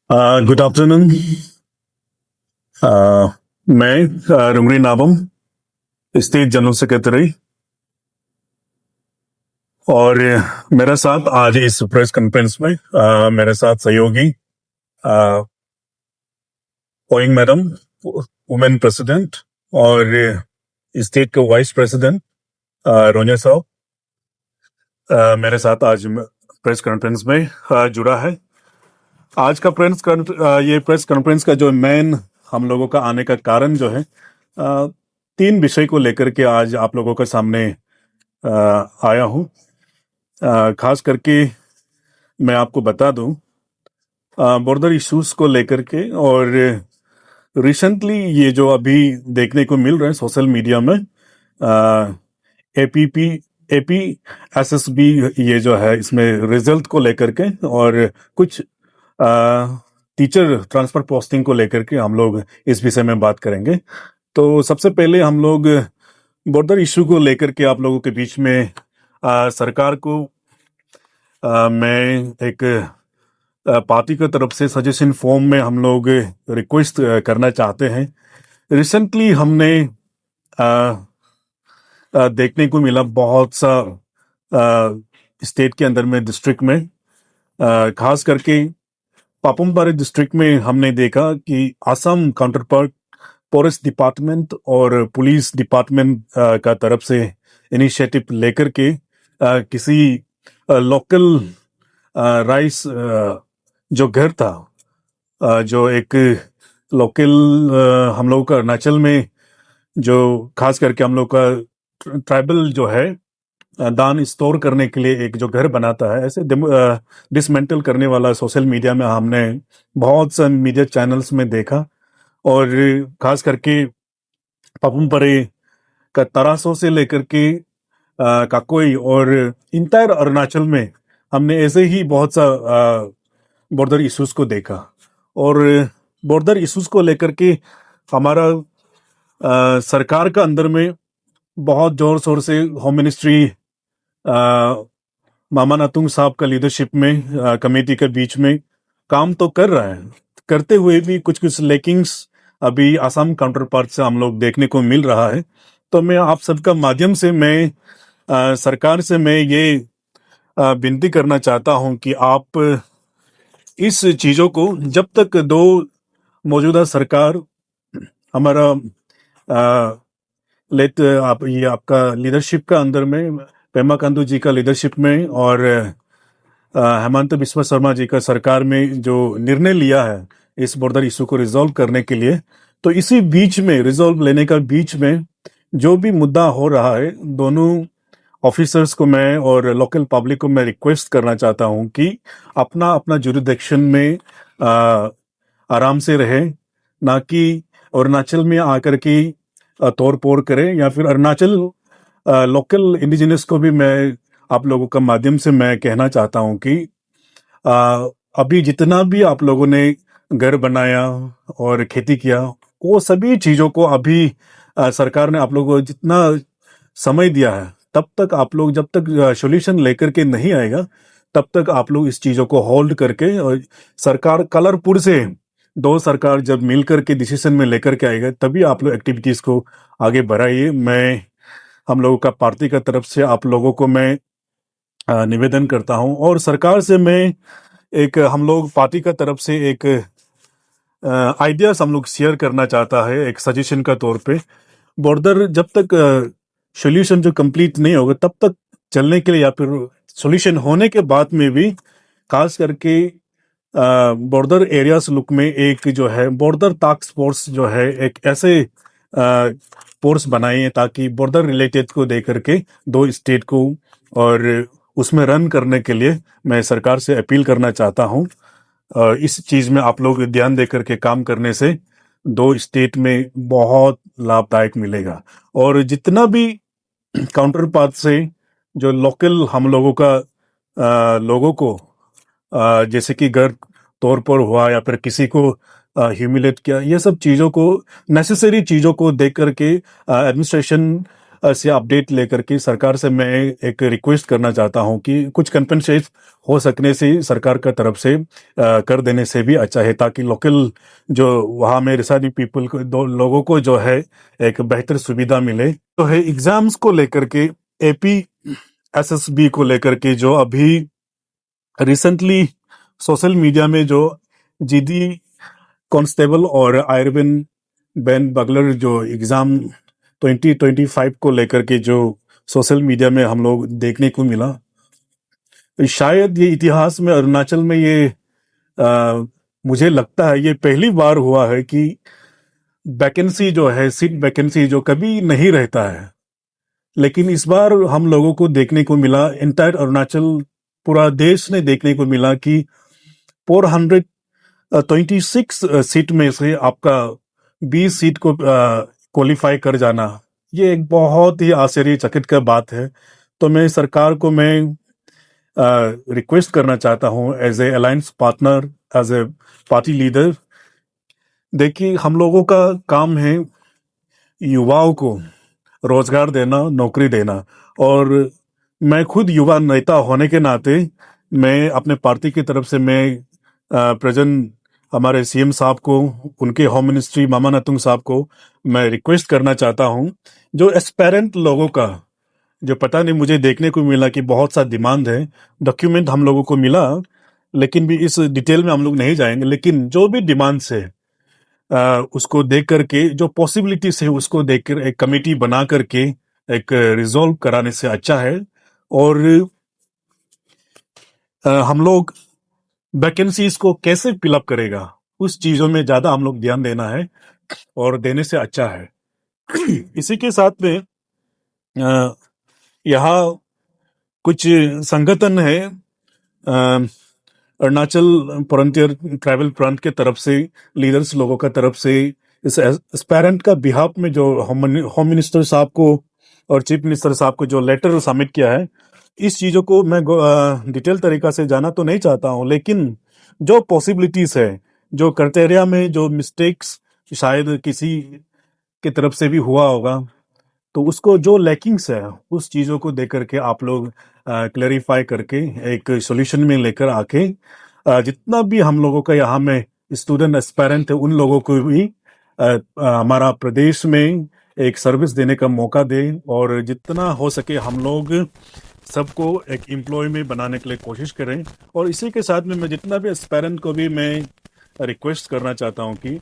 Good afternoon. मैं रुंगरी Nabam, state general secretary, और मेरे साथ आज इस प्रेस कॉन्फ्रेंस में मेरे साथ सहयोगी ओइंग मैडम, वुमेन प्रेसिडेंट, और स्टेट के वाइस प्रेसिडेंट रोनिया साहब मेरे साथ आज प्रेस कॉन्फ्रेंस में जुड़ा है। आज का ये प्रेस कॉन्फ्रेंस का जो मेन हम लोगों का आने का कारण जो है, तीन विषय को लेकर के आज आप लोगों के सामने आया हूँ। खास करके मैं आपको बता दूं बॉर्डर इश्यूज को लेकर के, और रिसेंटली ये जो अभी देखने को मिल रहा है सोशल मीडिया में, एपीपी एपी एसएसबी, ये जो है इसमें रिजल्ट को लेकर के और कुछ टीचर ट्रांसफर पोस्टिंग को लेकर के हम लोग इस विषय में बात करेंगे। तो सबसे पहले हम लोग बॉर्डर इशू को लेकर के आप लोगों के बीच में सरकार को मैं एक पार्टी की तरफ से सजेशन फॉर्म में हम लोग रिक्वेस्ट करना चाहते हैं। रिसेंटली हमने देखने को मिला बहुत सा स्टेट के अंदर में, डिस्ट्रिक्ट में, खास करके पापुम पारे डिस्ट्रिक्ट में हमने देखा कि Assam counter part forest department और पुलिस डिपार्टमेंट का तरफ से इनिशिएटिव लेकर के किसी लोकल राइस जो घर था, जो एक लोकल हम लोग का अरुणाचल में जो खास करके हम लोग का ट्राइबल जो है दान स्टोर करने के लिए एक जो घर बनाता है, ऐसे डिसमेंटल करने वाला सोशल मीडिया में हमने बहुत से मीडिया चैनल्स में देखा। और खास करके पापुम परे का तरासो से लेकर के काकोई और इंटायर अरुणाचल में हमने ऐसे ही बहुत सा बॉर्डर इश्यूज को देखा। और बॉर्डर इश्यूज को लेकर के हमारा सरकार का अंदर में बहुत जोर शोर से होम मिनिस्ट्री मामा नातुंग साहब का लीडरशिप में कमेटी के बीच में काम तो कर रहा है, करते हुए भी कुछ कुछ लेकिंग्स अभी आसाम काउंटर पार्ट से हम लोग देखने को मिल रहा है। तो मैं आप सबका माध्यम से मैं सरकार से मैं ये विनती करना चाहता हूं कि आप इस चीजों को, जब तक दो मौजूदा सरकार हमारा आप ये आपका लीडरशिप का अंदर में, पेमा खांडू जी का लीडरशिप में और हेमंत बिस्वा शर्मा जी का सरकार में जो निर्णय लिया है इस बॉर्डर इशू को रिजॉल्व करने के लिए, तो इसी बीच में रिजॉल्व लेने का बीच में जो भी मुद्दा हो रहा है, दोनों ऑफिसर्स को मैं और लोकल पब्लिक को मैं रिक्वेस्ट करना चाहता हूं कि अपना अपना जुरिडिक्शन में आराम से रहे, ना कि अरुणाचल में आकर के तोड़ फोड़ करें, या फिर अरुणाचल लोकल इंडिजिनस को भी मैं आप लोगों का माध्यम से मैं कहना चाहता हूं कि अभी जितना भी आप लोगों ने घर बनाया और खेती किया, वो सभी चीजों को अभी सरकार ने आप लोगों को जितना समय दिया है, तब तक आप लोग, जब तक सॉल्यूशन लेकर के नहीं आएगा, तब तक आप लोग इस चीजों को होल्ड करके, और सरकार कलरपुर से दो सरकार जब मिलकर के डिसीजन में लेकर के आएगा, तभी आप लोग एक्टिविटीज को आगे बढ़ाइए। मैं हम लोगों का पार्टी का तरफ से आप लोगों को मैं निवेदन करता हूं, और सरकार से मैं एक, हम लोग पार्टी का तरफ से एक आइडियाज हम लोग शेयर करना चाहता है, एक सजेशन का तौर पे। बॉर्डर जब तक सॉल्यूशन जो कंप्लीट नहीं होगा, तब तक चलने के लिए, या फिर सॉल्यूशन होने के बाद में भी, खास करके बॉर्डर एरियाज लुक में एक जो है बॉर्डर टास्क फोर्स जो है, एक ऐसे फोर्स बनाइए ताकि बॉर्डर रिलेटेड को दे करके दो स्टेट को और उसमें रन करने के लिए मैं सरकार से अपील करना चाहता हूं। इस चीज में आप लोग ध्यान दे करके काम करने से दो स्टेट में बहुत लाभदायक मिलेगा। और जितना भी काउंटर पार्ट से जो लोकल हम लोगों का लोगों को जैसे कि घर तौर पर हुआ, या फिर किसी को ह्यूमिलेट किया, ये सब चीजों को, नेसेसरी चीजों को देख करके एडमिनिस्ट्रेशन से अपडेट लेकर के सरकार से मैं एक रिक्वेस्ट करना चाहता हूं कि कुछ कंपनसेट हो सकने से सरकार का तरफ से कर देने से भी अच्छा है, ताकि लोकल जो वहां में रिसाइडिंग पीपल को, दो लोगों को जो है एक बेहतर सुविधा मिले। तो है एग्जाम्स को लेकर के, एपी एसएसबी को लेकर के जो अभी रिसेंटली सोशल मीडिया में जो जीडी कांस्टेबल और आयरबिन बैन बगलर जो एग्जाम 2025 को लेकर के जो सोशल मीडिया में हम लोग देखने को मिला, शायद ये इतिहास में अरुणाचल में ये मुझे लगता है ये पहली बार हुआ है कि वैकेंसी जो है, सीट वैकेंसी जो कभी नहीं रहता है, लेकिन इस बार हम लोगों को देखने को मिला, इंटायर अरुणाचल पूरा देश ने देखने को मिला कि 426 सीट में से आपका 20 सीट को क्वालिफाई कर जाना, ये एक बहुत ही आश्चर्यचकित का बात है। तो मैं सरकार को मैं रिक्वेस्ट करना चाहता हूं as a alliance partner, as a party leader, देखिए हम लोगों का काम है युवाओं को रोजगार देना, नौकरी देना, और मैं खुद युवा नेता होने के नाते मैं अपने पार्टी की तरफ से मैं प्रेजेंट हमारे सीएम साहब को, उनके होम मिनिस्ट्री मामा नतुंग साहब को मैं रिक्वेस्ट करना चाहता हूं, जो एस्पेरेंट लोगों का जो पता नहीं, मुझे देखने को मिला कि बहुत सा डिमांड है, डॉक्यूमेंट हम लोगों को मिला, लेकिन भी इस डिटेल में हम लोग नहीं जाएंगे, लेकिन जो भी डिमांड्स है उसको देख करके, जो पॉसिबिलिटीज है उसको देखकर एक कमेटी बना करके एक रिजॉल्व कराने से अच्छा है। और हम लोग वैकेंसीज को कैसे फिलअप करेगा, उस चीजों में ज्यादा हम लोग ध्यान देना है और देने से अच्छा है। इसी के साथ में यहाँ कुछ संगठन है, अरुणाचल फ्रंटियर ट्राइबल फ्रंट के तरफ से, लीडर्स लोगों का तरफ से, इस एस्पेरेंट का बिहाफ में जो होम मिनिस्टर साहब को और चीफ मिनिस्टर साहब को जो लेटर सबमिट किया है, इस चीजों को मैं डिटेल तरीका से जाना तो नहीं चाहता हूं, लेकिन जो पॉसिबिलिटीज है, जो क्राइटेरिया में जो मिस्टेक्स शायद किसी की तरफ से भी हुआ होगा, तो उसको जो लैकिंग्स है उस चीजों को देख करके आप लोग क्लैरिफाई करके एक सॉल्यूशन में लेकर आके जितना भी हम लोगों का यहाँ में स्टूडेंट एस्पायरेंट है, उन लोगों को भी हमारा प्रदेश में एक सर्विस देने का मौका दे, और जितना हो सके हम लोग सबको एक एम्प्लॉय में बनाने के लिए कोशिश करें। और इसी के साथ में मैं जितना भी एस्पायरेंट को भी मैं रिक्वेस्ट करना चाहता हूँ कि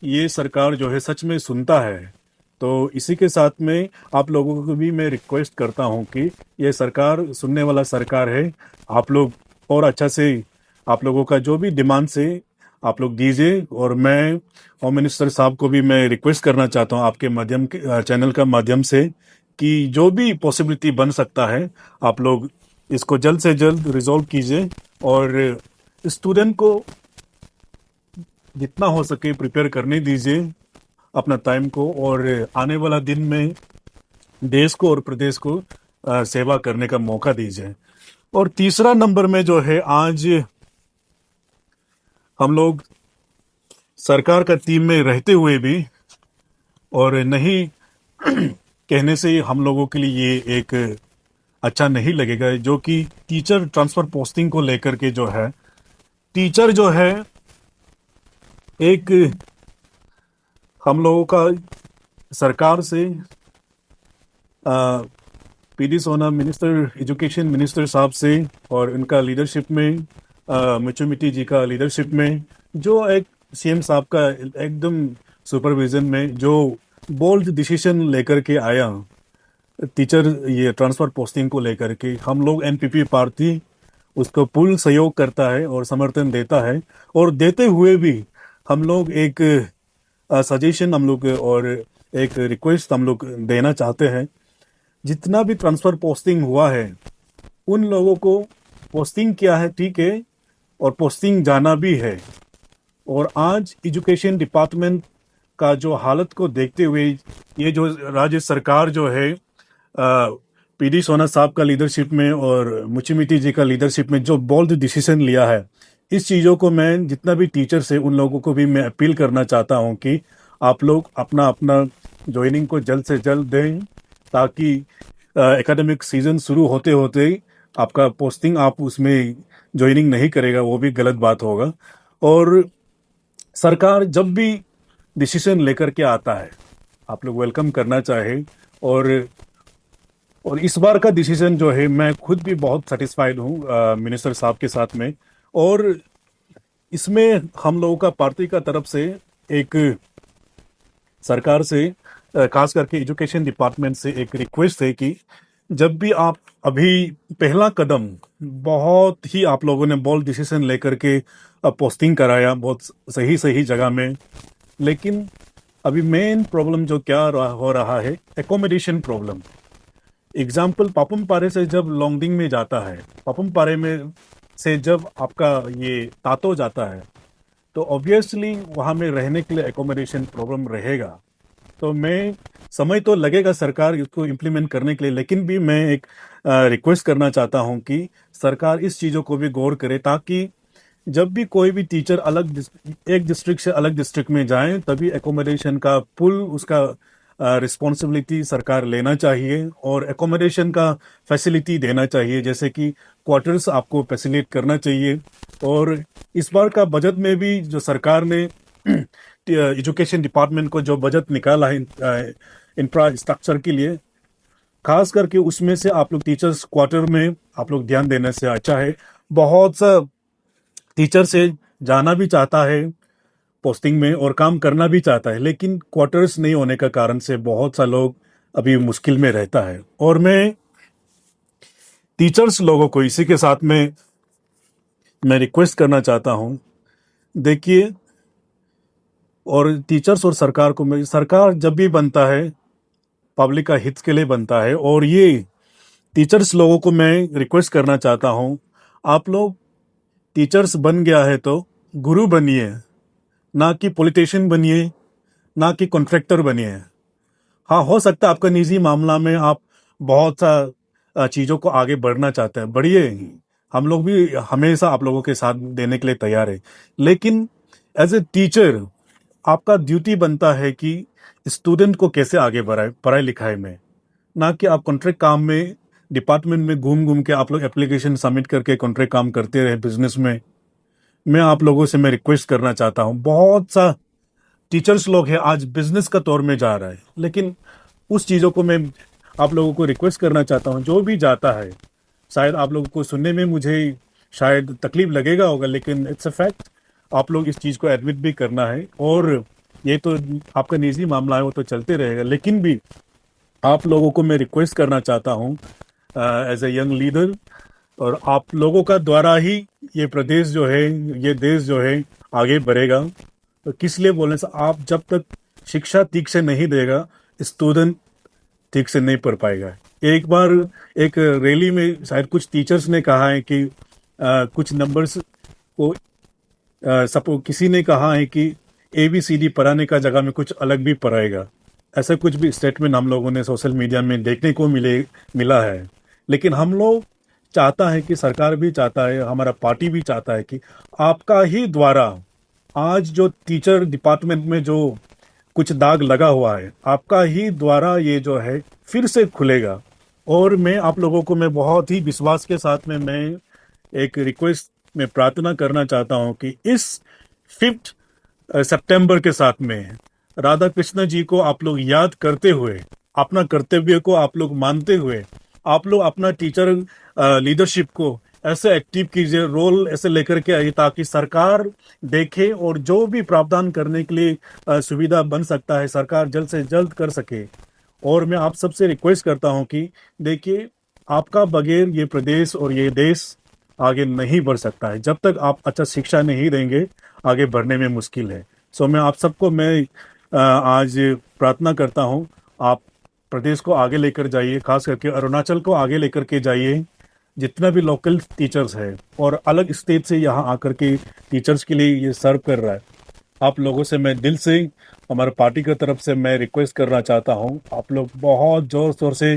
ये सरकार जो है सच में सुनता है। तो इसी के साथ में आप लोगों को भी मैं रिक्वेस्ट करता हूं कि ये सरकार सुनने वाला सरकार है, आप लोग और अच्छा से आप लोगों का जो भी डिमांड से आप लोग दीजिए। और मैं होम मिनिस्टर साहब को भी मैं रिक्वेस्ट करना चाहता हूं आपके माध्यम के चैनल का माध्यम से कि जो भी पॉसिबिलिटी बन सकता है आप लोग इसको जल्द से जल्द रिजॉल्व कीजिए, और स्टूडेंट को जितना हो सके प्रिपेयर करने दीजिए अपना टाइम को, और आने वाला दिन में देश को और प्रदेश को सेवा करने का मौका दीजिए। और तीसरा नंबर में जो है, आज हम लोग सरकार का टीम में रहते हुए भी और नहीं कहने से हम लोगों के लिए ये एक अच्छा नहीं लगेगा, जो कि टीचर ट्रांसफर पोस्टिंग को लेकर के जो है, टीचर जो है एक हम लोगों का सरकार से पीडी सोना मिनिस्टर, एजुकेशन मिनिस्टर साहब से और इनका लीडरशिप में, मिचुमिटी जी का लीडरशिप में, जो एक सीएम साहब का एकदम सुपरविजन में जो बोल्ड डिसीजन लेकर के आया टीचर ये ट्रांसफर पोस्टिंग को लेकर के, हम लोग एनपीपी पार्टी उसको पूर्ण सहयोग करता है और समर्थन देता है। और देते हुए भी हम लोग एक सजेशन हम लोग और एक रिक्वेस्ट हम लोग देना चाहते हैं, जितना भी ट्रांसफर पोस्टिंग हुआ है उन लोगों को पोस्टिंग किया है, ठीक है, और पोस्टिंग जाना भी है। और आज एजुकेशन डिपार्टमेंट का जो हालत को देखते हुए, ये जो राज्य सरकार जो है पीडी सोना साहब का लीडरशिप में और मुचुमिटी जी का लीडरशिप में जो बोल्ड डिसीजन लिया है, इस चीज़ों को मैं जितना भी टीचर्स है उन लोगों को भी मैं अपील करना चाहता हूं कि आप लोग अपना अपना ज्वाइनिंग को जल्द से जल्द दें, ताकि एकेडमिक सीजन शुरू होते होते ही आपका पोस्टिंग आप उसमें ज्वाइनिंग नहीं करेगा, वो भी गलत बात होगा। और सरकार जब भी डिसीजन लेकर के आता है, आप लोग वेलकम करना चाहे। और और इस बार का डिसीजन जो है, मैं खुद भी बहुत सेटिस्फाइड हूँ मिनिस्टर साहब के साथ में। और इसमें हम लोगों का पार्टी का तरफ से एक सरकार से खास करके एजुकेशन डिपार्टमेंट से एक रिक्वेस्ट है कि जब भी आप अभी पहला कदम, बहुत ही आप लोगों ने बोल्ड डिसीजन लेकर के पोस्टिंग कराया बहुत सही सही जगह में, लेकिन अभी मेन प्रॉब्लम जो क्या हो रहा है, एकोमोडेशन प्रॉब्लम। एग्जाम्पल, पापम पारे से जब लोंगडिंग में जाता है, पापम पारे में से जब आपका ये तातो जाता है, तो ऑब्वियसली वहाँ में रहने के लिए एकोमोडेशन प्रॉब्लम रहेगा। तो मैं समय तो लगेगा सरकार इसको इम्प्लीमेंट करने के लिए, लेकिन भी मैं एक रिक्वेस्ट करना चाहता हूँ कि सरकार इस चीज़ों को भी गौर करे, ताकि जब भी कोई भी टीचर एक डिस्ट्रिक्ट से अलग डिस्ट्रिक्ट में जाए, तभी एकोमोडेशन का फुल उसका रिस्पॉन्सिबिलिटी सरकार लेना चाहिए और एकोमोडेशन का फैसिलिटी देना चाहिए, जैसे कि क्वार्टर्स आपको फैसिलिटेट करना चाहिए। और इस बार का बजट में भी जो सरकार ने एजुकेशन डिपार्टमेंट को जो बजट निकाला है इंफ्रास्ट्रक्चर के लिए, खास करके उसमें से आप लोग टीचर्स क्वार्टर में आप लोग ध्यान देने से अच्छा है। बहुत सा टीचर से जाना भी चाहता है पोस्टिंग में और काम करना भी चाहता है, लेकिन क्वार्टर्स नहीं होने का कारण से बहुत सा लोग अभी मुश्किल में रहता है। और मैं टीचर्स लोगों को इसी के साथ में मैं रिक्वेस्ट करना चाहता हूं, देखिए, और टीचर्स और सरकार को, मैं सरकार जब भी बनता है पब्लिक का हित के लिए बनता है, और ये टीचर्स लोगों को मैं रिक्वेस्ट करना चाहता हूं, आप लोग टीचर्स बन गया है तो गुरु बनिए, ना कि पॉलिटिशियन बनिए, ना कि कॉन्ट्रैक्टर बनिए। हाँ, हो सकता है आपका निजी मामला में आप बहुत सा चीज़ों को आगे बढ़ना चाहते हैं, बढ़िए, हम लोग भी हमेशा आप लोगों के साथ देने के लिए तैयार है। लेकिन एज ए टीचर आपका ड्यूटी बनता है कि स्टूडेंट को कैसे आगे बढ़ाए पढ़ाई लिखाई में, ना कि आप कॉन्ट्रैक्ट काम में डिपार्टमेंट में घूम घूम के आप लोग एप्लीकेशन सबमिट करके कॉन्ट्रैक्ट काम करते रहे बिजनेस में। मैं आप लोगों से मैं रिक्वेस्ट करना चाहता हूँ, बहुत सा टीचर्स लोग हैं आज बिजनेस का तौर में जा रहा है, लेकिन उस चीज़ों को मैं आप लोगों को रिक्वेस्ट करना चाहता हूँ, जो भी जाता है, शायद आप लोगों को सुनने में मुझे शायद तकलीफ लगेगा होगा, लेकिन इट्स अ फैक्ट, आप लोग इस चीज़ को एडमिट भी करना है। और ये तो आपका निजी मामला है, वो तो चलते रहेगा, लेकिन भी आप लोगों को मैं रिक्वेस्ट करना चाहता हूँ एज ए यंग लीडर, और आप लोगों का द्वारा ही ये प्रदेश जो है, ये देश जो है आगे बढ़ेगा। तो किस लिए बोलने से, आप जब तक शिक्षा ठीक से नहीं देगा, स्टूडेंट ठीक से नहीं पढ़ पाएगा। एक बार एक रैली में शायद कुछ टीचर्स ने कहा है कि कुछ नंबर्स को सपो किसी ने कहा है कि ABCD पढ़ाने का जगह में कुछ अलग भी पढ़ाएगा। ऐसा कुछ भी स्टेटमेंट हम लोगों ने सोशल मीडिया में देखने को मिला है। लेकिन हम लोग चाहता है कि सरकार भी चाहता है, हमारा पार्टी भी चाहता है कि आपका ही द्वारा आज जो टीचर डिपार्टमेंट में जो कुछ दाग लगा हुआ है, आपका ही द्वारा ये जो है फिर से खुलेगा। और मैं आप लोगों को मैं बहुत ही विश्वास के साथ में मैं एक रिक्वेस्ट में प्रार्थना करना चाहता हूं कि इस 5 सितंबर के साथ में राधा कृष्ण जी को आप लोग याद करते हुए, अपना कर्तव्य को आप लोग मानते हुए, आप लोग अपना टीचर लीडरशिप को ऐसे एक्टिव कीजिए, रोल ऐसे लेकर के आइए, ताकि सरकार देखे और जो भी प्रावधान करने के लिए सुविधा बन सकता है, सरकार जल्द से जल्द कर सके। और मैं आप सबसे रिक्वेस्ट करता हूं कि देखिए, आपका बगैर ये प्रदेश और ये देश आगे नहीं बढ़ सकता है। जब तक आप अच्छा शिक्षा नहीं देंगे, आगे बढ़ने में मुश्किल है। सो मैं आप सबको मैं आज प्रार्थना करता हूं, आप प्रदेश को आगे लेकर जाइए, खास करके अरुणाचल को आगे लेकर के जाइए। जितना भी लोकल टीचर्स है और अलग स्टेट से यहाँ आकर के टीचर्स के लिए ये सर्व कर रहा है, आप लोगों से मैं दिल से, हमारे पार्टी की तरफ से मैं रिक्वेस्ट करना चाहता हूँ, आप लोग बहुत ज़ोर शोर से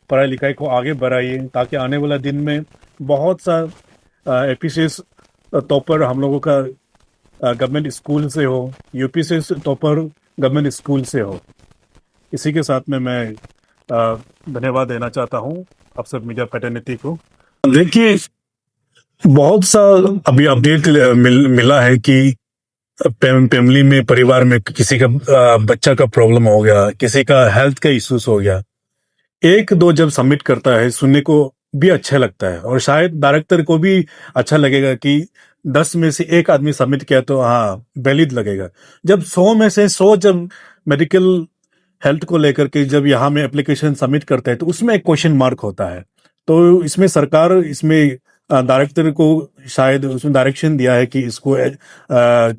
पढ़ाई लिखाई को आगे बढ़ाइए, ताकि आने वाला दिन में बहुत सा एपीसीएस टॉपर हम लोगों का गवर्नमेंट स्कूल से हो, यूपीसीएस टॉपर गवर्नमेंट स्कूल से हो। इसी के साथ में मैं धन्यवाद देना चाहता हूँ आप सब मीडिया पैटर्निटी को। देखिए, बहुत सा अभी अपडेट मिला है कि फैमिली में, परिवार में किसी का बच्चा का प्रॉब्लम हो गया, किसी का हेल्थ का इश्यूज हो गया। एक दो जब सबमिट करता है सुनने को भी अच्छा लगता है, और शायद डायरेक्टर को भी अच्छा लगेगा कि 10 में से एक आदमी सबमिट किया तो हाँ वैलिड लगेगा। जब 100 में से 100 जब मेडिकल हेल्थ को लेकर के जब यहाँ में एप्लीकेशन सबमिट करते हैं तो उसमें एक क्वेश्चन मार्क होता है। तो इसमें सरकार, इसमें डायरेक्टर को शायद उसमें डायरेक्शन दिया है कि इसको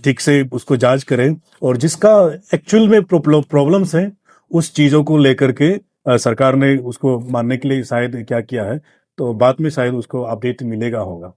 ठीक से उसको जांच करें, और जिसका एक्चुअल में प्रॉब्लम्स हैं उस चीजों को लेकर के सरकार ने उसको मानने के लिए शायद क्या किया है, तो बाद में शायद उसको अपडेट मिलेगा होगा।